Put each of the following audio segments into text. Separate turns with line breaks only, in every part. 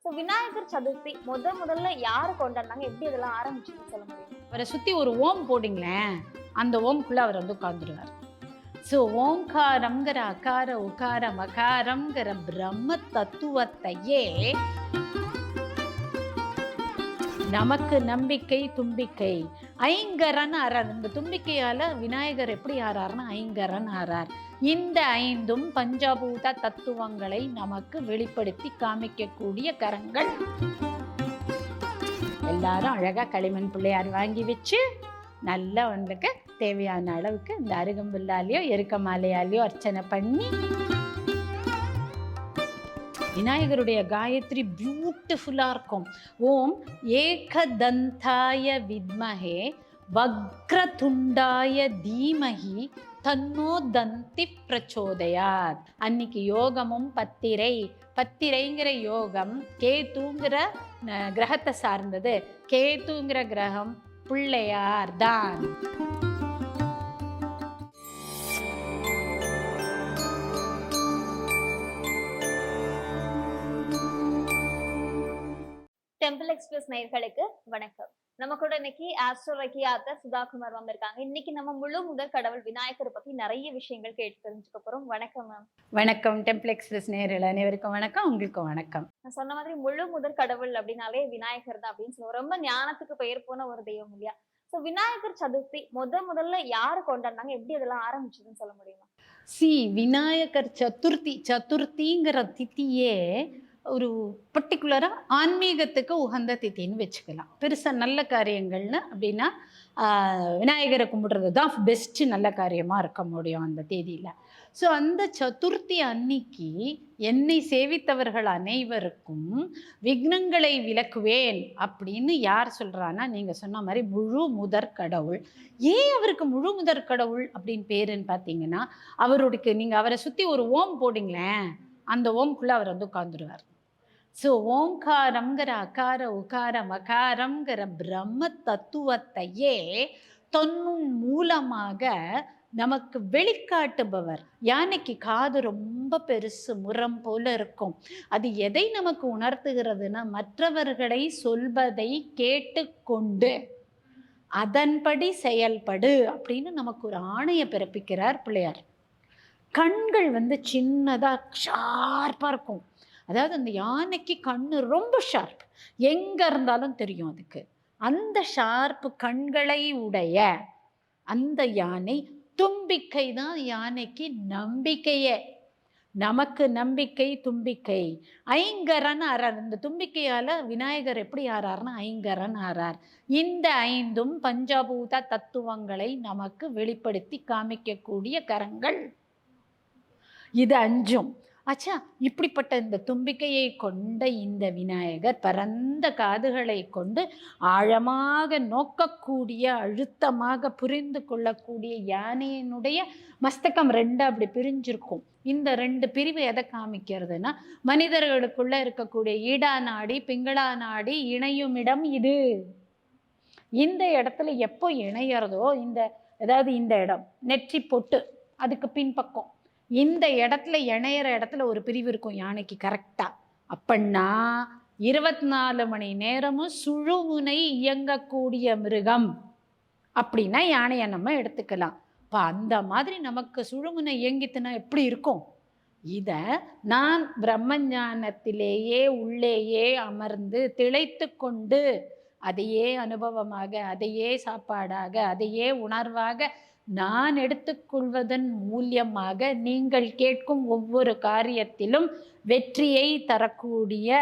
விநாயகர் சதுர்த்தி முதல்ல யாரு கொண்டாடுனாங்க? எப்படி இதெல்லாம் ஆரம்பிச்சுன்னு சொல்ல முடியுமா?
அவரை சுத்தி ஒரு ஓம் போடுங்களேன், அந்த ஓம்குள்ள அவர் வந்து உட்கார்ந்துருவார். ஸோ ஓங்காரம்ங்கிற அகார உகார மகாரம்ங்கிற பிரம்ம தத்துவத்தையே நமக்கு நம்பிக்கை தும்பிக்கை ஐங்கரன் ஆறார். இந்த தும்பிக்கையால விநாயகர் எப்படி ஆறார்னா ஐங்கரன் ஆறார். இந்த ஐந்தும் பஞ்சபூத தத்துவங்களை நமக்கு வெளிப்படுத்தி காமிக்கக்கூடிய கரங்கள். எல்லாரும் அழகா களிமண் பிள்ளையார் வாங்கி வச்சு நல்லா உங்களுக்கு தேவையான அளவுக்கு இந்த அருகம்புல்லாலேயோ எருக்க மாலையாலேயோ அர்ச்சனை பண்ணி விநாயகருடைய காயத்ரி பியூட்டிஃபுல்லாக இருக்கும். ஓம் ஏகதந்தாய வித்மஹே வக்ரதுண்டாய தீமஹி தன்னோ தந்தி பிரச்சோதயாத். அன்னைக்கு யோகமும் பத்திரைங்கிற யோகம் கேத்துங்கிற கிரகத்தை சார்ந்தது. கேத்துங்கிற கிரகம் பிள்ளையார் தான்.
டெம்பிள் எக்ஸ்பிரஸ் நேயர்களுக்கு வணக்கம். நம்ம கூட இன்னைக்கு ஆஸ்ட்ரோரக்கியாத்தர் சுதாகுமார் வந்திருக்காங்க. இன்னைக்கு நம்ம முழு முதற் கடவுள் விநாயகரை பத்தி நிறைய விஷயங்கள் கேட்டு தெரிஞ்சுக்க போறோம். வணக்கம் மேம்.
வணக்கம் டெம்பிள் எக்ஸ்பிரஸ் நேயர்கள் அனைவருக்கும் வணக்கம். உங்களுக்கு வணக்கம்.
நான் சொன்ன மாதிரி முழு முதற் கடவுள் அப்படின்னாலே விநாயகர் தான் அப்படின்னு சொல்லுவோம். ரொம்ப ஞானத்துக்கு பெயர் போன ஒரு தெய்வம் இல்லையா? விநாயகர் சதுர்த்தி முதல்ல யாரு கொண்டாடினாங்க? எப்படி இதெல்லாம் ஆரம்பிச்சதுன்னு சொல்ல முடியுமா?
விநாயகர் சதுர்த்திங்கிற திதியே ஒரு பர்டிகுலராக ஆன்மீகத்துக்கு உகந்த திதின்னு வச்சுக்கலாம். பெருசாக நல்ல காரியங்கள்னு அப்படின்னா விநாயகரை கும்பிடுறது தான் பெஸ்ட்டு நல்ல காரியமாக இருக்க முடியும் அந்த தேதியில். ஸோ அந்த சதுர்த்தி அன்னைக்கு என்னை சேவித்தவர்கள் அனைவருக்கும் விக்னங்களை விலக்குவேன் அப்படின்னு யார் சொல்கிறான்னா, நீங்கள் சொன்ன மாதிரி முழு முதற் கடவுள். ஏன் அவருக்கு முழு முதற் கடவுள் அப்படின்னு பேருன்னு பார்த்தீங்கன்னா, அவருடைய நீங்கள் அவரை சுற்றி ஒரு ஓம் போடுங்களேன், அந்த ஓம்குள்ளே அவர் வந்து உட்கார்ந்துருவார். ஸோ ஓங்காரம்ங்கிற அகார உகார மகாரம்ங்கிற பிரம்ம தத்துவத்தையே தொன்னும் மூலமாக நமக்கு வெளிக்காட்டுபவர். யானைக்கு காது ரொம்ப பெருசு, முரம் போல இருக்கும். அது எதை நமக்கு உணர்த்துகிறதுனா, மற்றவர்களை சொல்வதை கேட்டுக்கொண்டு அதன்படி செயல்படு அப்படின்னு நமக்கு ஒரு ஆணையை பிறப்பிக்கிறார் பிள்ளையார். கண்கள் வந்து சின்னதாக ஷார்ப்பாக இருக்கும். அதாவது அந்த யானைக்கு கண்ணு ரொம்ப ஷார்ப், எங்கே இருந்தாலும் தெரியும் அதுக்கு. அந்த ஷார்ப்பு கண்களை உடைய அந்த யானை தும்பிக்கை தான் யானைக்கு நம்பிக்கையே. நமக்கு நம்பிக்கை தும்பிக்கை ஐங்கரன் ஆறார். இந்த தும்பிக்கையால் விநாயகர் எப்படி ஆறார்னா ஐங்கரன் ஆறார். இந்த ஐந்தும் பஞ்சபூத தத்துவங்களை நமக்கு வெளிப்படுத்தி காமிக்கக்கூடிய கரங்கள். இது அஞ்சும் ஆச்சா. இப்படிப்பட்ட இந்த தும்பிக்கையை கொண்ட இந்த விநாயகர் பரந்த காதுகளை கொண்டு ஆழமாக நோக்கக்கூடிய, அழுத்தமாக புரிந்து கொள்ளக்கூடிய யானையினுடைய மஸ்தகம் ரெண்டு அப்படி பிரிஞ்சிருக்கும். இந்த ரெண்டு பிரிவு எதை காமிக்கிறதுனா, மனிதர்களுக்குள்ள இருக்கக்கூடிய ஈடா நாடி பிங்களா நாடி இணையும் இடம் இது. இந்த இடத்துல எப்போ இணையறதோ, அதாவது இந்த இடம் நெற்றி பொட்டு, அதுக்கு பின்பக்கம் இந்த இடத்துல இணையிற இடத்துல ஒரு பிரிவு இருக்கும் யானைக்கு கரெக்டாக. அப்படின்னா 24 மணி நேரமும் சுழுமுனை இயங்கக்கூடிய மிருகம் அப்படின்னா யானையை நம்ம எடுத்துக்கலாம். இப்போ அந்த மாதிரி நமக்கு சுழுமுனை இயங்கித்துனா எப்படி இருக்கும்? இதை நான் பிரம்மஞானத்திலேயே உள்ளேயே அமர்ந்து திளைத்து கொண்டு அதையே அனுபவமாக, அதையே சாப்பாடாக, அதையே உணர்வாக நான் எடுத்துக்கொள்வதன் மூலியமாக நீங்கள் கேட்கும் ஒவ்வொரு காரியத்திலும் வெற்றியை தரக்கூடிய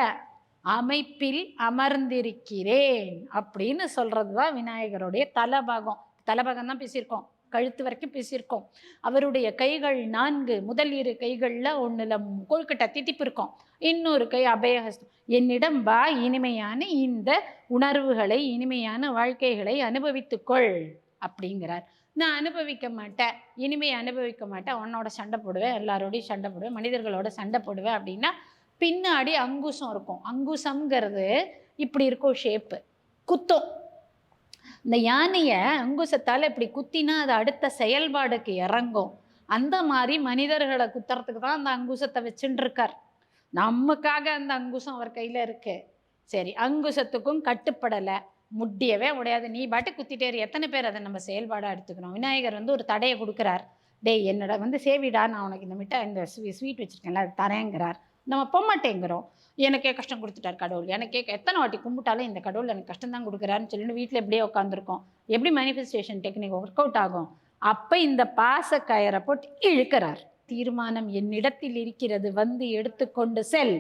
அமைப்பில் அமர்ந்திருக்கிறேன் அப்படின்னு சொல்கிறது தான் விநாயகருடைய தலபாகம். தலபாகம் தான் பேசியிருக்கோம், கழுத்து வரைக்கும் பேசியிருக்கோம். அவருடைய கைகள் 4, முதல் 2 கைகளில் ஒன்றில் கொழுக்கட்டை திட்டிப்பு இருக்கும், இன்னொரு கை அபயஹஸ்தம். என்னிடம் வா, இனிமையான இந்த உணர்வுகளை, இனிமையான வாழ்க்கைகளை அனுபவித்துக்கொள் அப்படிங்கிறார். நான் அனுபவிக்க மாட்டேன், இனிமையை அனுபவிக்க மாட்டேன், உன்னோட சண்டை போடுவேன், எல்லாரோடையும் சண்டை போடுவேன், மனிதர்களோட சண்டை போடுவேன் அப்படின்னா பின்னாடி அங்குசம் இருக்கும். அங்குசம்ங்கிறது இப்படி இருக்கும் ஷேப்பு, குத்தம். இந்த யானையை அங்குசத்தால் இப்படி குத்தினா அது அடுத்த செயல்பாடுக்கு இறங்கும். அந்த மாதிரி மனிதர்களை குத்துறதுக்கு தான் அந்த அங்குசத்தை வச்சுட்டு இருக்கார். நமக்காக அந்த அங்குசம் அவர் கையில் இருக்கு. சரி, அங்குசத்துக்கும் கட்டுப்படலை, முடியவே முடியாது, நீ பாட்டு குத்திட்டே இரு. எத்தனை பேர் அதை நம்ம செயல்பாடாக எடுத்துக்கணும்? விநாயகர் வந்து ஒரு தடையை கொடுக்குறார். டேய் என்னோட வந்து சேவிடா, நான் உனக்கு இந்த மிட்டாய் இந்த ஸ்வீட் வச்சுருக்கேன்ல அது தரேங்கிறார். நம்ம போக மாட்டேங்கிறோம். எனக்கே கஷ்டம் கொடுத்துட்டார் கடவுள், எனக்கே எத்தனை வாட்டி கும்பிட்டாலும் இந்த கடவுள் எனக்கு கஷ்டம் தான் கொடுக்குறாருன்னு சொல்லிட்டு வீட்டில் எப்படியே உட்காந்துருக்கோம். எப்படி மேனிஃபெஸ்டேஷன் டெக்னிக் ஒர்க் அவுட் ஆகும்? அப்போ இந்த பாச கயரை போட்டு இழுக்கிறார். தீர்மானம் என்னிடத்தில் இருக்கிறது, வந்து எடுத்துக்கொண்டு செல்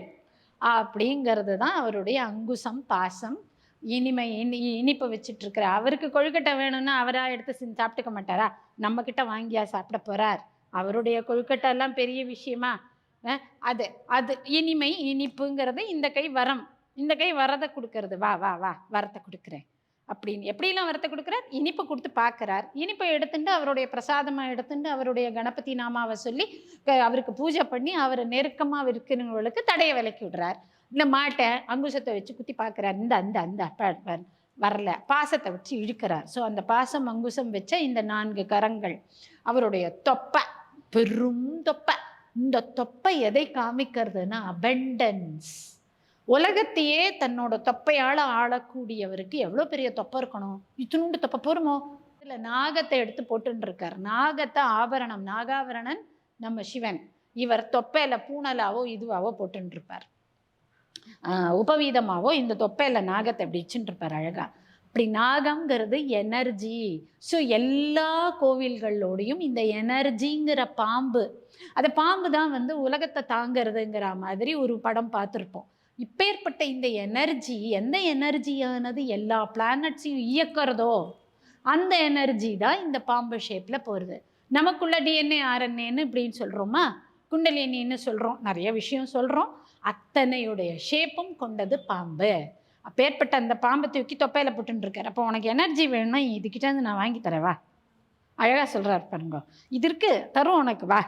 அப்படிங்கிறது தான் அவருடைய அங்குசம், பாசம், இனிமை. இனிப்பை வச்சுட்டு இருக்கிற அவருக்கு கொழுக்கட்டை வேணும்னா அவராக எடுத்து சாப்பிட்டுக்க மாட்டாரா? நம்ம கிட்ட வாங்கியா சாப்பிட போறார்? அவருடைய கொழுக்கட்டை எல்லாம் பெரிய விஷயமா? அது அது இனிமை, இனிப்புங்கிறது இந்த கை வரம், இந்த கை வரதை கொடுக்கறது. வா வா வா வரத்தை கொடுக்குறேன் அப்படின்னு எப்படிலாம் வரத்தை கொடுக்குறார்? இனிப்பை கொடுத்து பார்க்குறார். இனிப்பை எடுத்துட்டு அவருடைய பிரசாதமாக எடுத்துட்டு அவருடைய கணபதி நாமாவை சொல்லி அவருக்கு பூஜை பண்ணி அவரை நெருக்கமாக இருக்கிறவங்களுக்கு தடையை விலக்கி விடுறார். இல்லை மாட்டேன், அங்குசத்தை வச்சு குத்தி பார்க்குறார். இந்த அந்த அந்த வரல, பாசத்தை வச்சு இழுக்கிறார். ஸோ அந்த பாசம் அங்குசம் வச்ச இந்த 4 கரங்கள், அவருடைய தொப்பை, பெரும் தொப்பை. இந்த தொப்பை எதை காமிக்கிறதுனா அபெண்டன்ஸ். உலகத்தையே தன்னோட தொப்பையால் ஆளக்கூடியவருக்கு எவ்வளோ பெரிய தொப்பை இருக்கணும்? இத்தினூண்டு தொப்பை போருமோ? இதில் நாகத்தை எடுத்து போட்டுன்னு இருக்கார். நாகத்தை ஆபரணம், நாகாபரணன் நம்ம சிவன். இவர் தொப்பையில் பூனலாவோ இதுவாவோ போட்டுன்னு இருப்பார், உபவீதமாவோ இந்த தொப்பையில் நாகத்தை அப்படி வச்சுட்டு இருப்பார் அழகா. அப்படி நாகங்கிறது எனர்ஜி. ஸோ எல்லா கோவில்களோடையும் இந்த எனர்ஜிங்கிற பாம்பு, அந்த பாம்பு தான் வந்து உலகத்தை தாங்கிறதுங்கிற மாதிரி ஒரு படம் பார்த்துருப்போம். இப்பேற்பட்ட இந்த எனர்ஜி, எந்த எனர்ஜியானது எல்லா பிளானட்ஸையும் இயக்கிறதோ அந்த எனர்ஜி தான் இந்த பாம்பு ஷேப்பில் போகிறது. நமக்குள்ள டிஎன்ஏ ஆர்என்ஏன்னு இப்படின்னு சொல்கிறோமா, குண்டலினின்னு சொல்கிறோம், நிறைய விஷயம் சொல்கிறோம். அத்தனையுடைய ஷேப்பும் கொண்டது பாம்பு. அப்பேற்பட்ட அந்த பாம்பை தூக்கி தொப்பையில் போட்டுருக்கார். அப்போ உனக்கு எனர்ஜி வேணும்னா இதுக்கிட்ட நான் வாங்கி தரேன் வா. அழகாக சொல்கிறார் பாருங்க, இது இருக்கு தரும் உனக்கு வா.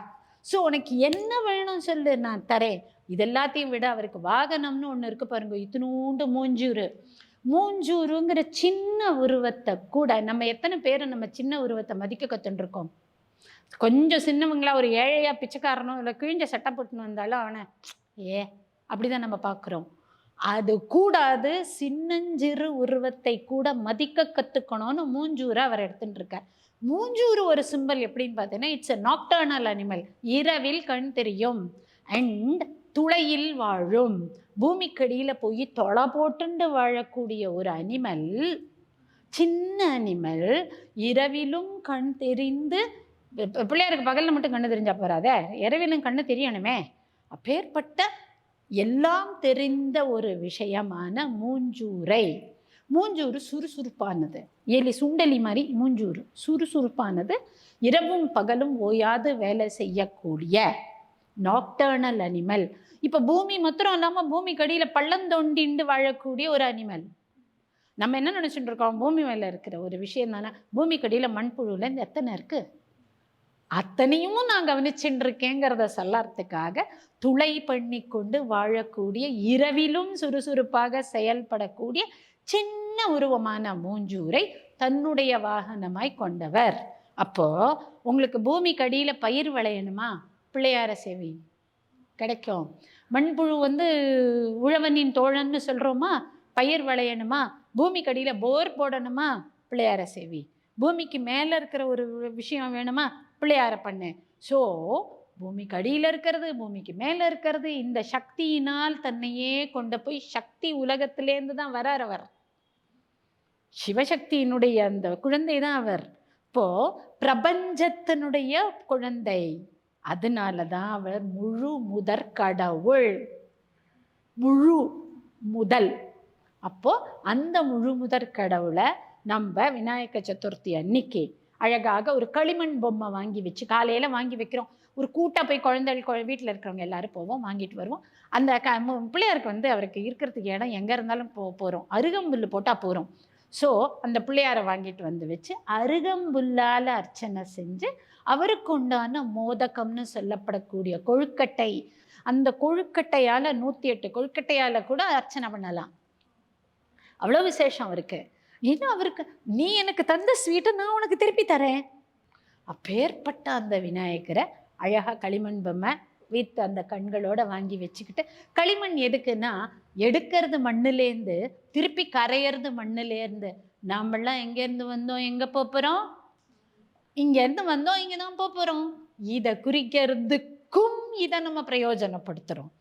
ஸோ உனக்கு என்ன வேணும் சொல்லு, நான் தரேன். இது எல்லாத்தையும் விட அவருக்கு வாகனம்னு ஒன்று இருக்கு பாருங்க, இத்தினூண்டு மூஞ்சூறு. மூஞ்சூருங்கிற சின்ன உருவத்தை கூட நம்ம எத்தனை பேர் நம்ம சின்ன உருவத்தை மதிக்க கற்றுருக்கோம்? கொஞ்சம் சின்னவங்களா ஒரு ஏழையா பிச்சைக்காரனோ இல்லை கிழிஞ்ச சட்டை போட்டுன்னு வந்தாலும் அவனை அப்படிதான் நம்ம பார்க்குறோம். அது கூடாது, சின்னஞ்சிறு உருவத்தை கூட மதிக்க கற்றுக்கணும்னு மூஞ்சூரை அவர் எடுத்துட்டு இருக்கார். மூஞ்சூறு ஒரு சிம்பல் எப்படின்னு பார்த்தீங்கன்னா, இட்ஸ் எ நாக்டர்னல் அனிமல். இரவில் கண் தெரியும் அண்ட் துளையில் வாழும், பூமிக்கடியில் போய் தொலை போட்டுண்டு வாழக்கூடிய ஒரு அனிமல், சின்ன அனிமல். இரவிலும் கண் தெரிந்து, பிள்ளையாருக்கு பகலில் மட்டும் கண்ணு தெரிஞ்சா போறாதே, இரவிலும் கண்ணு தெரியணுமே. அப்பேற்பட்ட எல்லாம் தெரிந்த ஒரு விஷயமான மூஞ்சூரை. மூஞ்சூறு சுறுசுறுப்பானது, எலி சுண்டலி மாதிரி மூஞ்சூறு சுறுசுறுப்பானது, இரவும் பகலும் ஓயாது வேலை செய்யக்கூடிய நாக்டர்னல் அனிமல். இப்போ பூமி மாத்திரம் இல்லாமல் பூமி கடியில் பள்ளந்தோண்டிண்டு வாழக்கூடிய ஒரு அனிமல். நம்ம என்ன நினச்சிட்டு இருக்கோம், பூமி மேலே இருக்கிற ஒரு விஷயம் தானே. பூமி கடியில் மண்புழுலேருந்து எத்தனை இருக்குது, அத்தனையும் நான் கவனிச்சுட்டு இருக்கேங்கிறத சொல்லறதுக்காக துளை பண்ணி கொண்டு வாழக்கூடிய, இரவிலும் சுறுசுறுப்பாக செயல்படக்கூடிய சின்ன உருவமான மூஞ்சூரை தன்னுடைய வாகனமாய் கொண்டவர். அப்போ உங்களுக்கு பூமி கடியில் பயிர் விளையணுமா, பிள்ளையார சேவி கிடைக்கும். மண்புழு வந்து உழவனின் தோழன்னு சொல்கிறோமா, பயிர் விளையணுமா, பூமி கடியில் போர் போடணுமா, பிள்ளையார சேவி. பூமிக்கு மேலே இருக்கிற ஒரு விஷயம் வேணுமா, பிள்ளையார பண்ணு. ஸோ பூமிக்கு அடியில் இருக்கிறது, பூமிக்கு மேலே இருக்கிறது, இந்த சக்தியினால் தன்னையே கொண்டு போய் சக்தி உலகத்திலேருந்து தான் வரார் அவர். சிவசக்தியினுடைய அந்த குழந்தை தான் அவர். இப்போ பிரபஞ்சத்தினுடைய குழந்தை, அதனால தான் அவர் முழு முதற் கடவுள், முழு முதல். அப்போ அந்த முழு முதற் கடவுளை நம்ம விநாயக சதுர்த்தி அன்னைக்கு அழகாக ஒரு களிமண் பொம்மை வாங்கி வச்சு, காலையில் வாங்கி வைக்கிறோம். ஒரு கூட்டாக போய் குழந்தைகள் வீட்டில் இருக்கிறவங்க எல்லாரும் போவோம், வாங்கிட்டு வருவோம். அந்த பிள்ளையாருக்கு வந்து அவருக்கு இருக்கிறதுக்கு இடம் எங்கே இருந்தாலும் போகிறோம், அருகம்புல் போட்டால் போகிறோம். ஸோ அந்த பிள்ளையாரை வாங்கிட்டு வந்து வச்சு அருகம்புல்லால் அர்ச்சனை செஞ்சு அவருக்கு உண்டான மோதகம்னு சொல்லப்படக்கூடிய கொழுக்கட்டை, அந்த கொழுக்கட்டையால் 108 கொழுக்கட்டையால் கூட அர்ச்சனை பண்ணலாம். அவ்வளோ விசேஷம் அவருக்கு. ஏன்னா அவருக்கு நீ எனக்கு தந்த ஸ்வீட்டை நான் உனக்கு திருப்பி தரேன். அப்பேற்பட்ட அந்த விநாயகரை அழகாக களிமண் பொம்மை வித் அந்த கண்களோட வாங்கி வச்சுக்கிட்டு, களிமண் எதுக்குன்னா எடுக்கிறது மண்ணுலேருந்து, திருப்பி கரையிறது மண்ணுலேருந்து. நாமெல்லாம் எங்கேருந்து வந்தோம், எங்கே போகிறோம்? இங்கேருந்து வந்தோம், இங்கே தான் போகிறோம். இதை குறிக்கிறதுக்கும் இதை நம்ம பிரயோஜனப்படுத்துகிறோம்.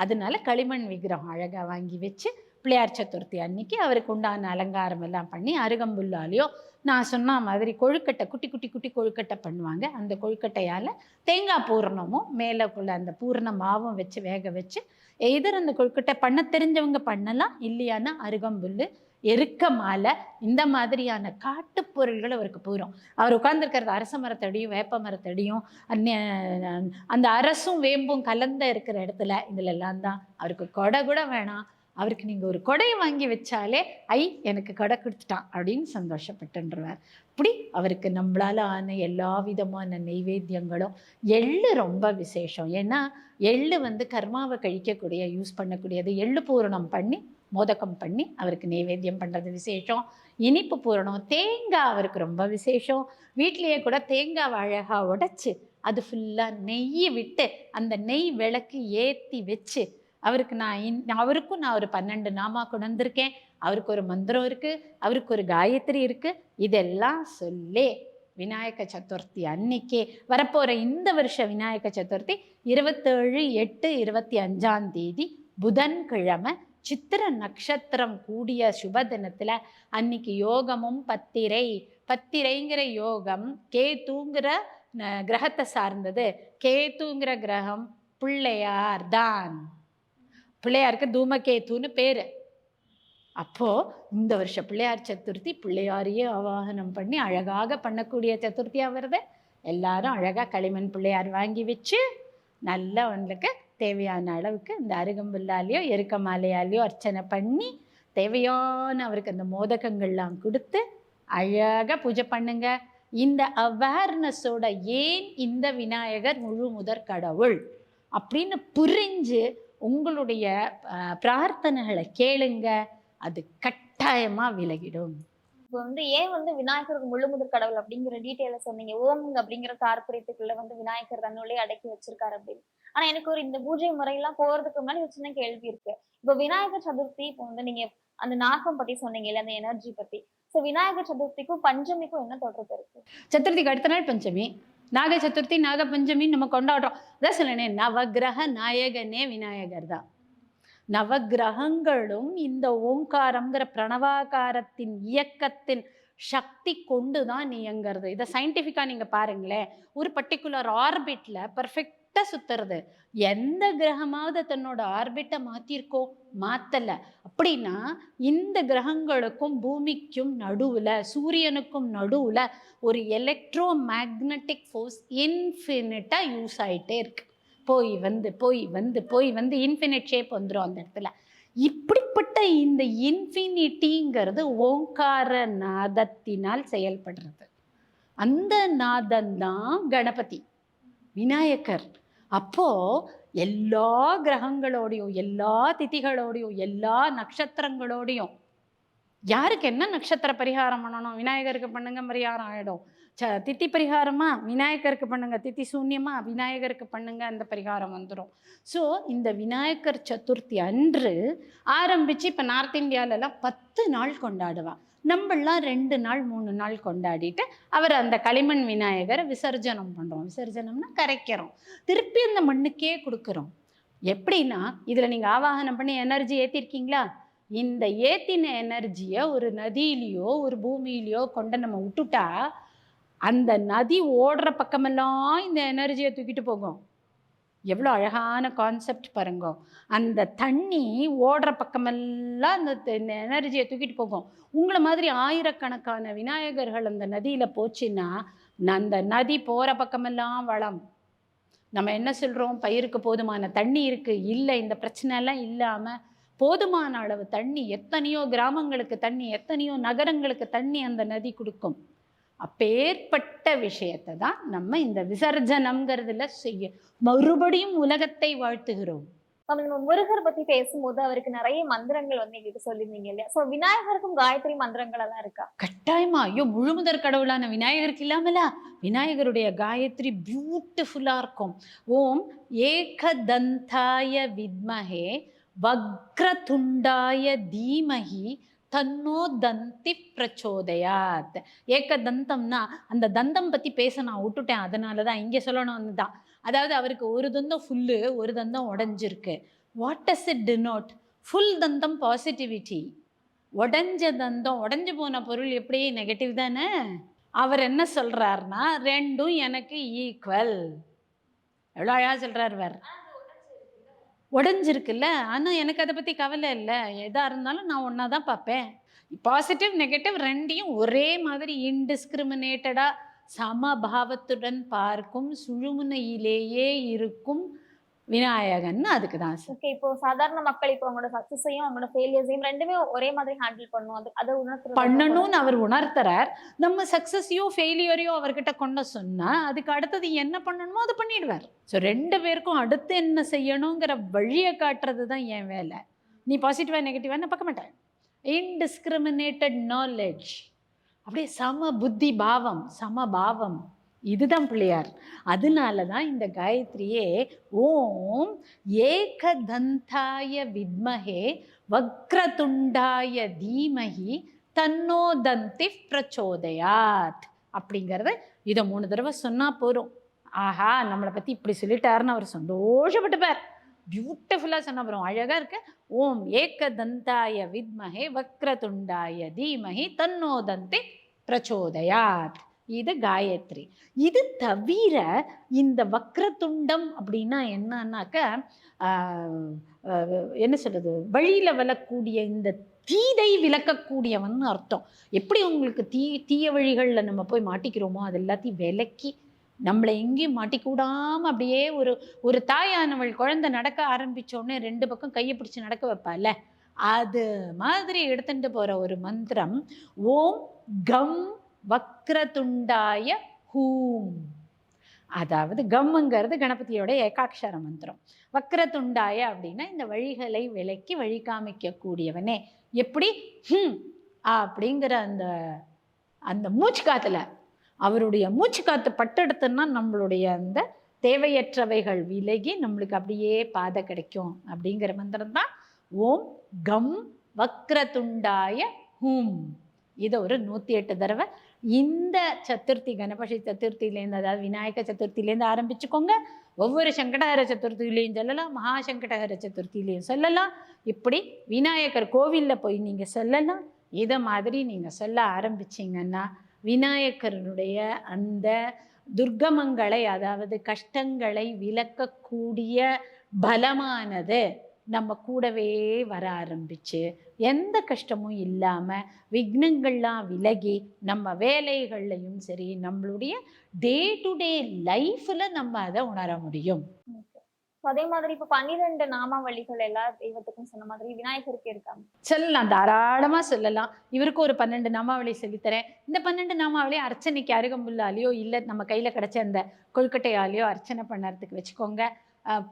அதனால களிமண் விக்கிரகம் அழகாக வாங்கி வச்சு பிள்ளையார் சதுர்த்தி அன்னைக்கு அவருக்கு உண்டான அலங்காரம் எல்லாம் பண்ணி அருகம்புல்லாலேயோ நான் சொன்ன மாதிரி கொழுக்கட்டை குட்டி குட்டி குட்டி கொழுக்கட்டை பண்ணுவாங்க. அந்த கொழுக்கட்டையால் தேங்காய் பூரணமும் மேலேக்குள்ள அந்த பூரண மாவும் வச்சு வேக வச்சு எதர் அந்த கொழுக்கட்டை பண்ண தெரிஞ்சவங்க பண்ணலாம், இல்லையானா அருகம்புல், எருக்க மாலை, இந்த மாதிரியான காட்டுப் பொருள்கள் அவருக்கு போயிடும். அவர் உட்கார்ந்துருக்கிறது அரச மரத்தடியும் வேப்ப மரத்தடியும் அந்த அரசும் வேம்பும் கலந்த இருக்கிற இடத்துல. இதுலெல்லாம் தான் அவருக்கு கொடை கூட வேணாம், அவருக்கு நீங்கள் ஒரு கொடையை வாங்கி வச்சாலே எனக்கு கொடை கொடுத்துட்டான் அப்படின்னு சந்தோஷப்பட்டுருவார். இப்படி அவருக்கு நம்மளால் ஆன எல்லா விதமான நெய்வேத்தியங்களும். எள்ளு ரொம்ப விசேஷம். ஏன்னா எள்ளு கர்மாவை கழிக்கக்கூடிய யூஸ் பண்ணக்கூடியது. எள்ளு பூரணம் பண்ணி மோதகம் பண்ணி அவருக்கு நெய்வேத்தியம் பண்ணுறது விசேஷம். இனிப்பு பூரணம், தேங்காய் அவருக்கு ரொம்ப விசேஷம். வீட்லேயே கூட தேங்காய் அழகாக உடைச்சி அது ஃபுல்லாக நெய்யை விட்டு அந்த நெய் விளக்கு ஏற்றி வச்சு அவருக்கு அவருக்கும் நான் ஒரு 12 நாமா கொண்டு வந்திருக்கேன். அவருக்கு ஒரு மந்திரம் இருக்குது, அவருக்கு ஒரு காயத்ரி இருக்குது. இதெல்லாம் சொல்லி விநாயக சதுர்த்தி அன்னைக்கே வரப்போகிற இந்த வருஷ விநாயக சதுர்த்தி 27/8/25 புதன்கிழமை சித்திர நட்சத்திரம் கூடிய சுப தினத்தில் அன்னைக்கு யோகமும் பத்திரைங்கிற யோகம் கேத்துங்கிற கிரகத்தை சார்ந்தது. கேத்துங்கிற கிரகம் பிள்ளையார் தான். பிள்ளையாருக்கு தூமகேத்துன்னு பேர். அப்போது இந்த வருஷம் பிள்ளையார் சதுர்த்தி பிள்ளையாரையே ஆவாகனம் பண்ணி அழகாக பண்ணக்கூடிய சதுர்த்தியாக வருது. எல்லாரும் அழகாக களிமண் பிள்ளையார் வாங்கி வச்சு நல்லா அவங்களுக்கு தேவையான அளவுக்கு இந்த அருகம்புல்லாலேயோ எருக்க மாலையாலேயோ அர்ச்சனை பண்ணி தேவையான அவருக்கு அந்த மோதகங்கள்லாம் கொடுத்து அழகாக பூஜை பண்ணுங்க. இந்த அவேர்னஸோட ஏன் இந்த விநாயகர் முழு முதற் கடவுள் அப்படின்னு புரிஞ்சு உங்களுடைய பிரார்த்தனைகளை கேளுங்க, அது கட்டாயமா விலகிடும்.
இப்போ ஏன் விநாயகருக்கு முழு முதற் கடவுள் அப்படிங்கிற டீட்டெயில சொன்னீங்க. ஓம் அப்படிங்கிற தாற்பயத்துக்குள்ள விநாயகர் தன்னுள்ளே அடக்கி வச்சிருக்காரு அப்படின்னு. ஆனா எனக்கு இந்த பூஜை முறையெல்லாம் போறதுக்கு முன்னாடி ஒரு சின்ன கேள்வி இருக்கு. இப்போ விநாயகர் சதுர்த்தி இப்போ நீங்க அந்த நாகம் பத்தி சொன்னீங்க இல்ல, அந்த எனர்ஜி பத்தி. சோ விநாயகர் சதுர்த்திக்கும் பஞ்சமிக்கும் என்ன தொடர்பு இருக்கு?
சதுர்த்திக்கு அடுத்த நாள் பஞ்சமி, நாக சதுர்த்தி நாக பஞ்சமி நம்ம கொண்டாடுறோம். அதான் சொன்னேனே, நவகிரக நாயகனே விநாயகர் தான். நவகிரகங்களும் இந்த ஓங்காரம்ங்கிற பிரணவாகாரத்தின் இயக்கத்தின் சக்தி கொண்டு தான் இயங்கிறது. இதை சயின்டிஃபிக்காக நீங்கள் பாருங்களேன், ஒரு பர்டிகுலர் ஆர்பிட்ல பர்ஃபெக்டாக சுத்துறது. எந்த கிரகமாவது தன்னோட ஆர்பிட்டை மாற்றிருக்கோ? மாற்றலை. அப்படின்னா இந்த கிரகங்களுக்கும் பூமிக்கும் நடுவில், சூரியனுக்கும் நடுவில் ஒரு எலக்ட்ரோ மேக்னட்டிக் ஃபோர்ஸ் இன்ஃபினிட்டாக யூஸ் ஆகிட்டே இருக்கு. போய் வந்து இன்ஃபினிட் ஷேப் வந்துடும் அந்த இடத்துல. இப்படிப்பட்ட இந்த இன்ஃபினிட்டிங்கிறது ஓங்கார நாதத்தினால் செயல்படுறது. அந்த நாதந்தான் கணபதி விநாயகர். அப்போ எல்லா கிரகங்களோடையும் எல்லா திதிகளோடையும் எல்லா நட்சத்திரங்களோடையும் யாருக்கு என்ன நட்சத்திர பரிகாரம் பண்ணணும்? விநாயகருக்கு பண்ணுங்க, பரிகாரம் ஆகிடும். தித்தி பரிகாரமா விநாயகருக்கு பண்ணுங்க, தித்தி சூன்யமா விநாயகருக்கு பண்ணுங்க, அந்த பரிகாரம் வந்துடும். ஸோ இந்த விநாயகர் சதுர்த்தி அன்று ஆரம்பித்து இப்போ நார்த் இந்தியாவிலலாம் 10 நாள் கொண்டாடுவான். நம்மளாம் 2 நாள் 3 நாள் கொண்டாடிட்டு அவர் அந்த களிமண் விநாயகரை விசர்ஜனம் பண்ணுறோம். விசர்ஜனம்னா கரைக்கிறோம், திருப்பி அந்த மண்ணுக்கே கொடுக்குறோம். எப்படின்னா இதில் நீங்கள் ஆவாகனம் பண்ணி எனர்ஜி ஏற்றிருக்கீங்களா? இந்த ஏற்றின எனர்ஜியை ஒரு நதியிலையோ ஒரு பூமியிலையோ கொண்டு நம்ம விட்டுட்டா அந்த நதி ஓடுற பக்கமெல்லாம் இந்த எனர்ஜியை தூக்கிட்டு போகும். எவ்வளோ அழகான கான்செப்ட் பாருங்க. அந்த தண்ணி ஓடுற பக்கமெல்லாம் அந்த எனர்ஜியை தூக்கிட்டு போகும். உங்களை மாதிரி ஆயிரக்கணக்கான விநாயகர்கள் அந்த நதியில் போச்சுன்னா அந்த நதி போகிற பக்கமெல்லாம் வளம். நம்ம என்ன சொல்கிறோம்? பயிருக்கு போதுமான தண்ணி இருக்குது. இல்லை, இந்த பிரச்சனைலாம் இல்லாமல் போதுமான அளவு தண்ணி, எத்தனையோ கிராமங்களுக்கு தண்ணி, எத்தனையோ நகரங்களுக்கு தண்ணி அந்த நதி கொடுக்கும். அப்பேற்பட்ட விஷயத்தை தான் நம்ம இந்த விசர்ஜனம்ங்கிறதுல செய்ய மறுபடியும் உலகத்தை வாழ்த்துகிறோம்.
நம்ம முருகர் பத்தி பேசும்போது அவருக்கு நிறைய மந்திரங்கள் வந்து எங்களுக்கு சொல்லியிருந்தீங்க இல்லையா? சோ விநாயகருக்கும் காயத்ரி மந்திரங்கள் எல்லாம் இருக்கா?
கட்டாயமா. ஐயோ! முழுமுதற் கடவுளான விநாயகருக்கு இல்லாமலா? விநாயகருடைய காயத்ரி பியூட்டிஃபுல்லா இருக்கும். ஓம் ஏகதந்தாய வித்மஹே வக்ரதுண்டாய தீமஹி தன்னோ தந்தி பிரச்சோதயாத். ஏகதந்தம்னா, அந்த தந்தம் பத்தி பேச நான் உட்டுட்டேன். அதனால தான் இங்க சொல்லணும்னு தான். அதாவது அவருக்கு ஒரு தந்தம் ஃபுல்லு, ஒரு தந்தம் உடைஞ்சிருக்கு. What does it denote? Full தந்தம் பாசிட்டிவிட்டி. உடைஞ்ச தந்தம் உடைஞ்சு போன பொருள் எப்படி நெகட்டிவ் தானே. அவர் என்ன சொல்றாருன்னா, 2ம் எனக்கு ஈக்குவல். எவ்வளோ அழகா சொல்றாரு பாரு. உடைஞ்சிருக்குல்ல, ஆனா எனக்கு அத பத்தி கவலை இல்ல. எதா இருந்தாலும் நான் ஒண்ணா தான் பார்ப்பேன். பாசிட்டிவ், நெகட்டிவ் 2யும் ஒரே மாதிரி இன்டிஸ்கிரிமினேட்டடா சமபாவத்துடன் பார்க்கும் சுழுமுனையிலேயே இருக்கும் விநாயகன் அதுக்கு தான் சார்.
ஓகே. இப்போ சாதாரண மக்கள் இப்போ அவங்களோட சக்சஸையும், அவங்களோட ஃபெயிலியர்ஸையும் 2மே ஒரே மாதிரி ஹேண்டில் பண்ணணும். அத உணர்த்துறது தான் கூட.
பண்ணணும்னு அவர் உணர்த்துறார். நம்ம சக்சஸையோ, ஃபெயிலியரையோ அவர்கிட்ட கொண்டு சொன்னா, அதுக்கு அடுத்தது என்ன பண்ணணுமோ அத பண்ணிடுவார். ஸோ 2 பேருக்கும் அடுத்து என்ன செய்யணுங்கிற வழிய காட்டுறது தான் என் வேலை. நீ பாசிட்டிவா, நெகட்டிவா நான் பார்க்க மாட்டேன். இன்டிஸ்கிரிமினேட்டட் நாலெட்ஜ். அப்படியே சம புத்தி பாவம், சமபாவம். இதுதான் பிள்ளையார். அதனால தான் இந்த காயத்ரியே ஓம் ஏகதந்தாய வித்மஹே வக்ரதுண்டாய தீமஹி தன்னோ தந்தி பிரச்சோதயாத் அப்படிங்கிறத இதை 3 தடவை சொன்னா போதும். ஆஹா, நம்மளை பத்தி இப்படி சொல்லிட்டாருன்னு அவர் சந்தோஷப்பட்டுப்பார். பியூட்டிஃபுல்லா சொன்ன அப்புறம் அழகா இருக்கு. ஓம் ஏகதந்தாய வித்மஹே வக்ரதுண்டாய தீமஹி தன்னோ தந்தி பிரச்சோதயாத். இது காயத்ரி. இது தவிர இந்த வக்ரதுண்டம் அப்படின்னா என்னன்னாக்க என்ன சொல்றது, வழியில வரக்கூடிய இந்த தீதை விலக்கக்கூடியவன் அர்த்தம். எப்படி உங்களுக்கு தீய வழிகளில் நம்ம போய் மாட்டிக்கிறோமோ அது எல்லாத்தையும் விலக்கி நம்மளை எங்கேயும் மாட்டிக்கூடாம அப்படியே ஒரு தாயானவள் குழந்தை நடக்க ஆரம்பிச்சோடனே 2 பக்கம் கையை பிடிச்சு நடக்க வைப்பால, அது மாதிரி எடுத்துட்டு போற ஒரு மந்திரம். ஓம் கம் வக்ரதுண்டாய ஹூம். அதாவது கம்முங்கிறது கணபதியோட ஏகாட்சர மந்திரம். வக்ரதுண்டாய அப்படின்னா இந்த வழிகளை விலக்கி வழி காமிக்க கூடியவனே. எப்படி அப்படிங்கிற அந்த அந்த மூச்சு காத்துல அவருடைய மூச்சு காத்து பட்டெடுத்துன்னா நம்மளுடைய அந்த தேவையற்றவைகள் விலகி நம்மளுக்கு அப்படியே பாதை கிடைக்கும் அப்படிங்கிற மந்திரம் தான் ஓம் கம் வக்ரதுண்டாய ஹூம். இதை ஒரு 108 தடவை இந்த சதுர்த்தி, கணபதி சதுர்த்தியிலேருந்து, அதாவது விநாயக சதுர்த்தியிலேருந்து ஆரம்பிச்சுக்கோங்க. ஒவ்வொரு சங்கடஹர சதுர்த்தியிலையும் சொல்லலாம், மகா சங்கடஹர சதுர்த்தியிலையும் சொல்லலாம். இப்படி விநாயகர் கோவிலில் போய் நீங்கள் சொல்லலாம். இதை மாதிரி நீங்கள் சொல்ல ஆரம்பிச்சிங்கன்னா விநாயகருடைய அந்த துர்கமங்களை, அதாவது கஷ்டங்களை விலக்கக்கூடிய பலமானது நம்ம கூடவே வர ஆரம்பிச்சு எந்த கஷ்டமும் இல்லாமல் விக்னங்கள்லாம் விலகி நம்ம வேலைகள்லையும் சரி நம்மளுடைய டே டு டே லைஃப்பில் நம்ம அதை உணர முடியும்.
அதே மாதிரி இப்ப 12 நாமாவளிகள் எல்லா தெய்வத்துக்கும் சொன்ன மாதிரி விநாயகருக்கு இருக்காங்க.
சொல்லலாம், தாராளமா சொல்லலாம். இவருக்கு ஒரு 12 நாமாவளி சொல்லித்தரேன். இந்த 12 நாமாவளி அர்ச்சனைக்கு அருகம்புல்லாலேயோ இல்லை நம்ம கையில கிடைச்ச அந்த கொழுக்கட்டையாலேயோ அர்ச்சனை பண்ணறதுக்கு வச்சுக்கோங்க.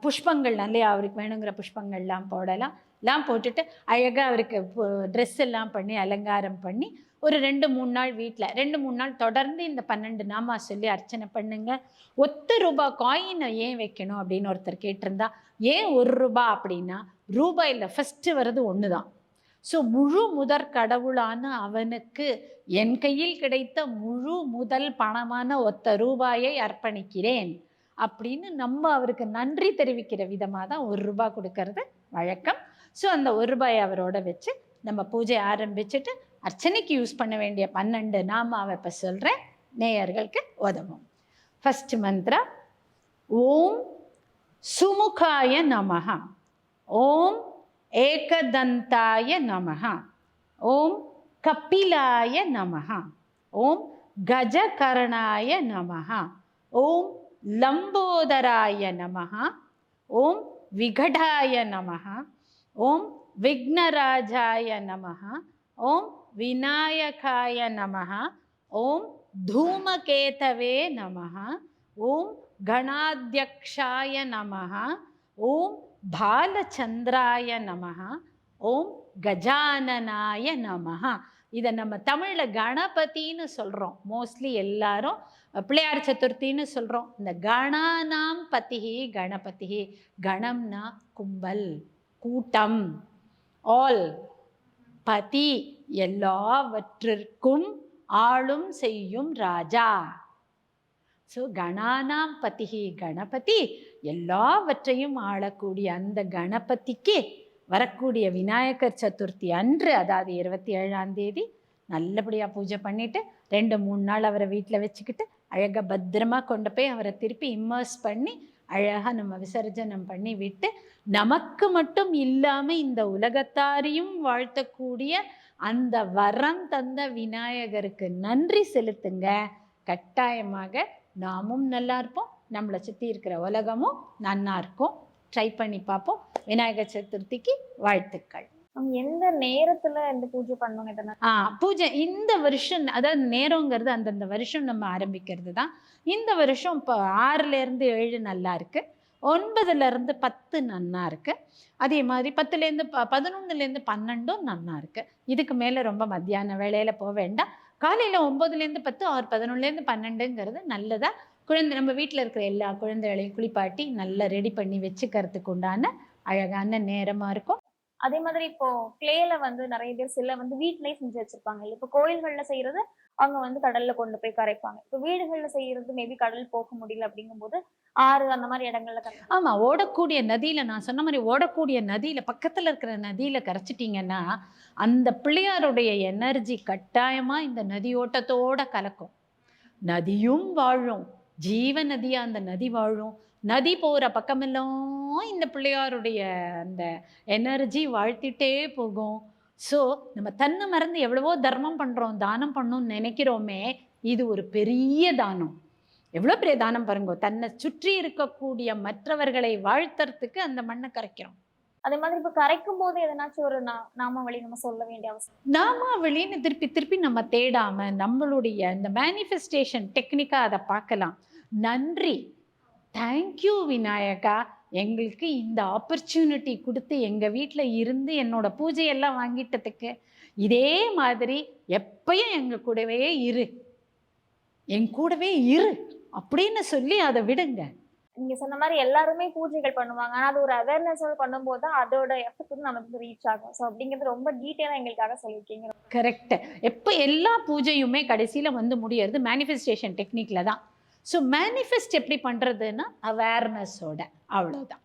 புஷ்பங்கள் நிறைய அவருக்கு வேணுங்கிற புஷ்பங்கள்லாம் போடலாம். எல்லாம் போட்டுட்டு அழகாக அவருக்கு ட்ரெஸ் எல்லாம் பண்ணி அலங்காரம் பண்ணி ஒரு 2-3 நாள் வீட்டில் 2-3 நாள் தொடர்ந்து இந்த 12 நாமா சொல்லி அர்ச்சனை பண்ணுங்க. ₹1 காயினை ஏன் வைக்கணும் அப்படின்னு ஒருத்தர் கேட்டிருந்தா, ஏன் ₹1 அப்படின்னா ரூபாயில் ஃபஸ்ட்டு வர்றது 1 தான். ஸோ முழு முதற் கடவுளான அவனுக்கு என் கையில் கிடைத்த முழு முதல் பணமான ₹1 அர்ப்பணிக்கிறேன் அப்படின்னு நம்ம அவருக்கு நன்றி தெரிவிக்கிற விதமாக தான் ₹1 கொடுக்கறது வழக்கம். ஸோ அந்த ₹1 அவரோட வச்சு நம்ம பூஜை ஆரம்பிச்சுட்டு அர்ச்சனைக்கு யூஸ் பண்ண வேண்டிய 12 நாமாவை இப்போ சொல்கிறேன், நேயர்களுக்கு உதவும். ஃபஸ்ட் மந்த்ரா ஓம் சுமுகாய நமஹ, ஓம் ஏகதந்தாய நமஹ, ஓம் கபிலாய நமஹ, ஓம் கஜகர்ணாய நமஹ, ஓம் லம்போதராய நமஹ, ஓம் விகடாய நமஹ, ஓம் விக்னராஜாய நமஹ, ஓம் விநாயகாய நமஹ, ஓம் தூமகேதவே நமஹ, ஓம் கணாத்யக்ஷாய நமஹ, ஓம் பாலச்சந்திராய நமஹ, ஓம் கஜானனாய நமஹ. இதை நம்ம தமிழில் கணபதினு சொல்கிறோம். மோஸ்ட்லி எல்லாரும் பிள்ளையார் சதுர்த்தின்னு சொல்கிறோம். இந்த கணானாம் பதிஹி கணபதிஹி. கணம்னா கும்பல், கூட்டம், ஆல். பதி எல்லாவற்றிற்கும் ஆளும் செய்யும் ராஜா. ஸோ கணானாம் பதிஹி கணபதி, எல்லாவற்றையும் ஆளக்கூடிய அந்த கணபதிக்கு வரக்கூடிய விநாயகர் சதுர்த்தி அன்று, அதாவது 27ஆம் தேதி நல்லபடியாக பூஜை பண்ணிவிட்டு 2-3 நாள் அவரை வீட்டில் வச்சுக்கிட்டு அழகாக பத்திரமா கொண்டு போய் அவரை திருப்பி இம்மர்ஸ் பண்ணி அழகாக நம்ம விசர்ஜனம் பண்ணி விட்டு, நமக்கு மட்டும் இல்லாமல் இந்த உலகத்தாரையும் வாழ்த்தக்கூடிய அந்த வரம் தந்த விநாயகருக்கு நன்றி செலுத்துங்க. கட்டாயமாக நாமும் நல்லா இருப்போம், நம்மளை சுற்றி இருக்கிற உலகமும் நல்லா இருக்கும். ட்ரை பண்ணி பார்ப்போம். விநாயகர் சதுர்த்திக்கு வாழ்த்துக்கள்.
எந்த நேரத்துல இந்த பூஜை பண்ணுவாங்க இதெல்லாம்?
பூஜை இந்த வருஷம், அதாவது நேரங்கிறது அந்தந்த வருஷம் நம்ம ஆரம்பிக்கிறது தான். இந்த வருஷம் இப்போ 6லேருந்து 7 நல்லா இருக்குது, 9லேருந்து 10 நன்னா இருக்குது, அதே மாதிரி 10லேருந்து 11லேருந்து 12 நன்னா இருக்குது. இதுக்கு மேலே ரொம்ப மத்தியான வேளையில் போக வேண்டாம். காலையில் 9லேருந்து 10, 11லேருந்து 12ங்கிறது நல்லதாக குழந்தை நம்ம வீட்டில் இருக்கிற எல்லா குழந்தைகளையும் குளிப்பாட்டி நல்லா ரெடி பண்ணி வச்சுக்கிறதுக்கு உண்டான அழகான நேரமாக இருக்கும்.
அதே மாதிரி இப்போ கிளேல வந்து நிறைய பேர் சில வந்து வீட்லயே செஞ்சு வச்சிருப்பாங்க. இப்போ கோயில்கள்ல செய்யறது அவங்க வந்து கடல்ல கொண்டு போய் கரைப்பாங்க. இப்போ வீடுகள்ல செய்யறது மேபி கடல் போக முடியல அப்படிங்கும்போது ஆறு அந்த மாதிரி இடங்கள்ல
ஆமா, ஓடக்கூடிய நதியில, நான் சொன்ன மாதிரி ஓடக்கூடிய நதியில, பக்கத்துல இருக்கிற நதியில கரைச்சிட்டிங்கன்னா அந்த பிள்ளையாருடைய எனர்ஜி கட்டாயமா இந்த நதி ஓட்டத்தோட கலக்கும். நதியும் வாழும், ஜீவ நதியா அந்த நதி வாழும். நதி போகிற பக்கமெல்லாம் இந்த பிள்ளையாருடைய அந்த எனர்ஜி வாழ்த்திட்டே போகும். ஸோ நம்ம தன்னை மறந்து எவ்வளவோ தர்மம் பண்ணுறோம், தானம் பண்ணணும்னு நினைக்கிறோமே, இது ஒரு பெரிய தானம். எவ்வளோ பெரிய தானம் பாருங்க. தன்னை சுற்றி இருக்கக்கூடிய மற்றவர்களை வாழ்த்துறதுக்கு அந்த மண்ணை கரைக்கிறோம்.
அதே மாதிரி இப்போ கரைக்கும் போது எதனாச்சும் ஒரு நாமாவளி நம்ம சொல்ல வேண்டிய அவசியம்?
நாமாவளின்னு திருப்பி திருப்பி நம்ம தேடாம நம்மளுடைய இந்த மேனிஃபெஸ்டேஷன் டெக்னிக்காக அதை பார்க்கலாம். நன்றி, தேங்க்யூ விநாயகா, எங்களுக்கு இந்த ஆப்பர்ச்சுனிட்டி கொடுத்து எங்கள் வீட்டில் இருந்து என்னோட பூஜையெல்லாம் வாங்கிட்டதுக்கு. இதே மாதிரி எப்பயும் எங்கள் கூடவே இரு, என் கூடவே இரு அப்படின்னு சொல்லி அதை விடுங்க.
நீங்க சொன்ன மாதிரி எல்லாருமே பூஜைகள் பண்ணுவாங்க, ஆனா அது ஒரு அவேர்னஸ் பண்ணும்போது தான் அதோட எஃபெக்ட் நமக்கு ரீச் ஆகும். ஸோ அப்படிங்கிறது ரொம்ப டீட்டெயிலாக எங்களுக்காக சொல்லியிருக்கீங்க.
கரெக்ட். எப்போ எல்லா பூஜையுமே கடைசியில் வந்து முடியறது மேனிஃபெஸ்டேஷன் டெக்னிக்கில் தான். ஸோ மேனிஃபெஸ்ட் எப்படி பண்ணுறதுன்னா அவேர்னஸோட, அவ்வளோதான்.